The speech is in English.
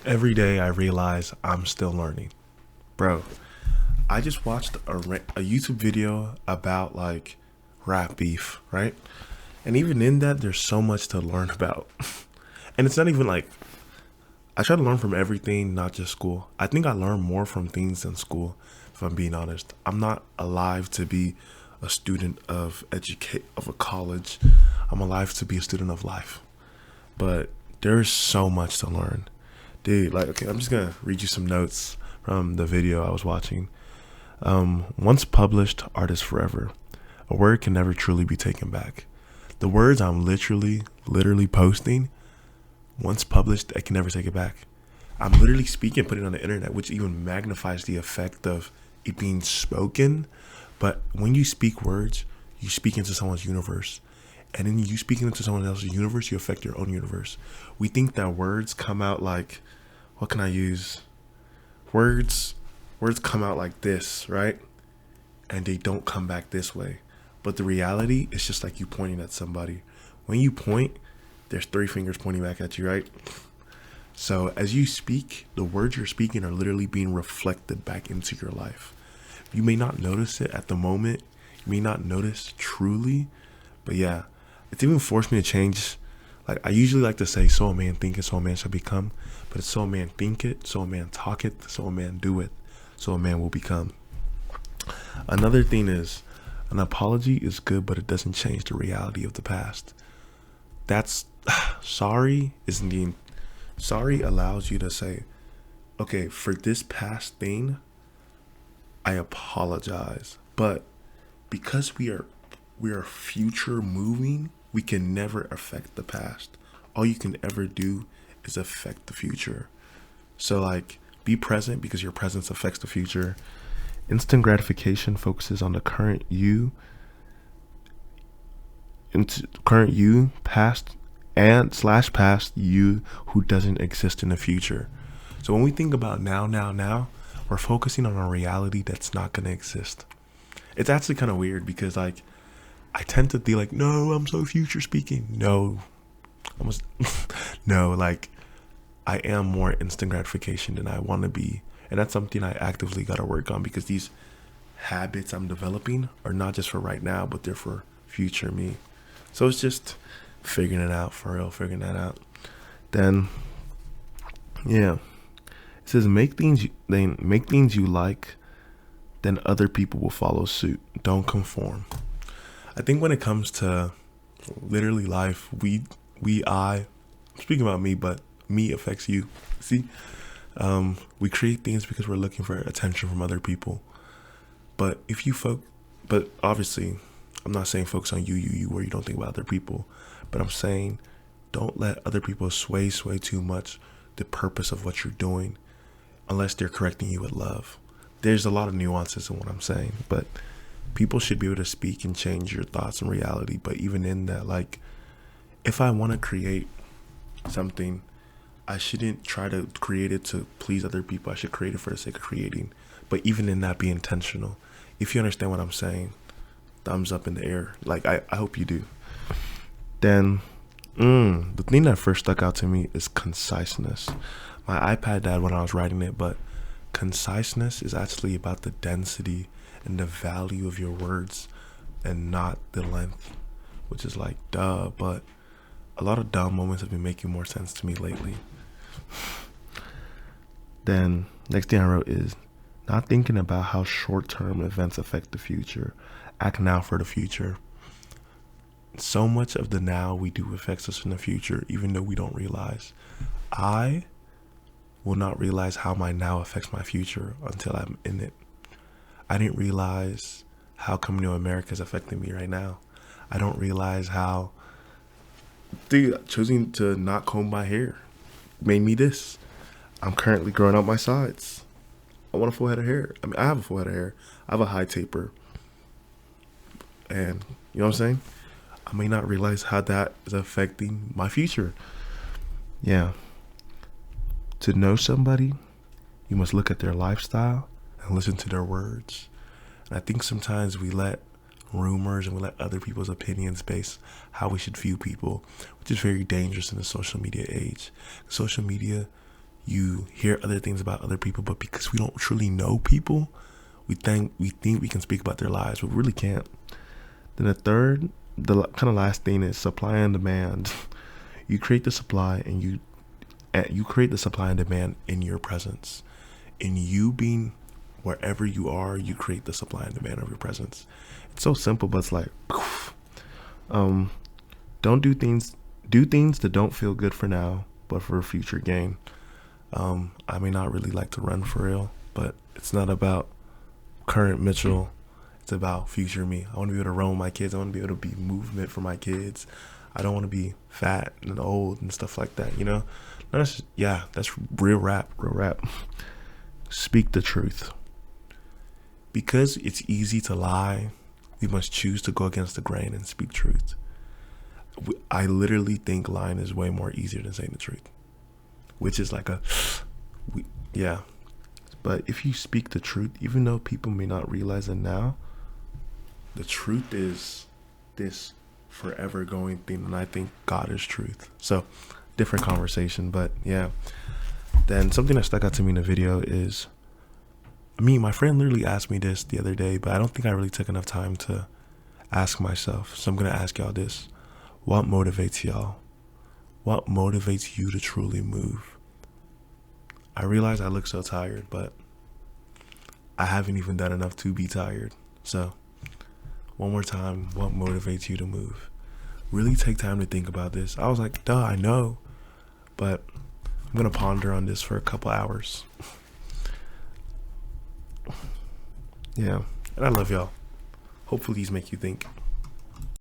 Every day I realize I'm still learning. Bro, I just watched a YouTube video about like rap beef, right? And even in that, there's so much to learn about. And it's not even like I try to learn from everything, not just school. I think I learn more from things than school, if I'm being honest. I'm not alive to be a student of a college. I'm alive to be a student of life. But there's so much to learn. Dude, like, okay, I'm just gonna read you some notes from the video I was watching. Once published, art is forever. A word can never truly be taken back. The words I'm literally posting, once published, I can never take it back. I'm literally speaking, putting it on the internet, which even magnifies the effect of it being spoken. But when you speak words, you speak into someone's universe. And then you speaking into someone else's universe, you affect your own universe. We think that words come out like, what can I use? Words, words come out like this, right? And they don't come back this way. But the reality is just like you pointing at somebody. When you point, there's three fingers pointing back at you, right? So as you speak, the words you're speaking are literally being reflected back into your life. You may not notice it at the moment. You may not notice truly, but yeah, it's even forced me to change. Like I usually like to say, so a man thinketh, so a man shall become. But it's so a man think it, so a man talk it, so a man do it, so a man will become. Another thing is, an apology is good, but it doesn't change the reality of the past. That's sorry isn't the sorry allows you to say, okay, for this past thing, I apologize. But because we are future moving, we can never affect the past. All you can ever do is affect the future. So like be present because your presence affects the future. Instant gratification focuses on the current you, into current you, past and slash past you who doesn't exist in the future. So when we think about now, we're focusing on a reality that's not gonna exist. It's actually kind of weird because like I tend to be like, no, I'm so future speaking. No, almost no. Like I am more instant gratification than I want to be, and that's something I actively got to work on because these habits I'm developing are not just for right now, but they're for future me. So it's just figuring it out for real, figuring that out. Then, yeah, it says make things you like, then other people will follow suit. Don't conform. I think when it comes to literally life, I, speaking about me, but me affects you. See, we create things because we're looking for attention from other people. But if you but obviously, I'm not saying focus on you, where you don't think about other people. But I'm saying don't let other people sway too much the purpose of what you're doing unless they're correcting you with love. There's a lot of nuances in what I'm saying, but people should be able to speak and change your thoughts and reality. But even in that, like, if I want to create something, I shouldn't try to create it to please other people. I should create it for the sake of creating. But even in that, be intentional. If you understand what I'm saying, thumbs up in the air. Like, I hope you do. Then, the thing that first stuck out to me is conciseness. My iPad died when I was writing it, but conciseness is actually about the density and the value of your words and not the length, which is like, duh, but a lot of dumb moments have been making more sense to me lately. Then, next thing I wrote is not thinking about how short-term events affect the future. Act now for the future. So much of the now we do affects us in the future, even though we don't realize. I will not realize how my now affects my future until I'm in it. I didn't realize how coming to America is affecting me right now. I don't realize how, dude, choosing to not comb my hair made me this. I'm currently growing out my sides. I want a full head of hair. I mean, I have a full head of hair. I have a high taper. And you know what I'm saying? I may not realize how that is affecting my future. Yeah. To know somebody, you must look at their lifestyle and listen to their words. And I think sometimes we let rumors and we let other people's opinions base how we should view people, which is very dangerous in the social media age. Social media, you hear other things about other people, but because we don't truly know people, we think we can speak about their lives, but we really can't. Then the third, the kind of last thing is supply and demand. You create the supply, and you create the supply and demand in your presence. In you being wherever you are, you create the supply and demand of your presence. It's so simple, but it's like, don't do things that don't feel good for now, but for future gain. I may not really like to run for real, but it's not about current Mitchell. It's about future me. I want to be able to run with my kids. I want to be able to be movement for my kids. I don't want to be fat and old and stuff like that, you know? That's real rap. Speak the truth. Because it's easy to lie, we must choose to go against the grain and speak truth. I literally think lying is way more easier than saying the truth, which is like but if you speak the truth, even though people may not realize it now, the truth is this forever going thing, and I think God is truth. So different conversation, but yeah. Then something that stuck out to me in the video is, my friend literally asked me this the other day, but I don't think I really took enough time to ask myself. So I'm going to ask y'all this. What motivates y'all? What motivates you to truly move? I realize I look so tired, but I haven't even done enough to be tired. So one more time, what motivates you to move? Really take time to think about this. I was like, duh, I know, but I'm going to ponder on this for a couple hours. Yeah, and I love y'all. Hopefully these make you think.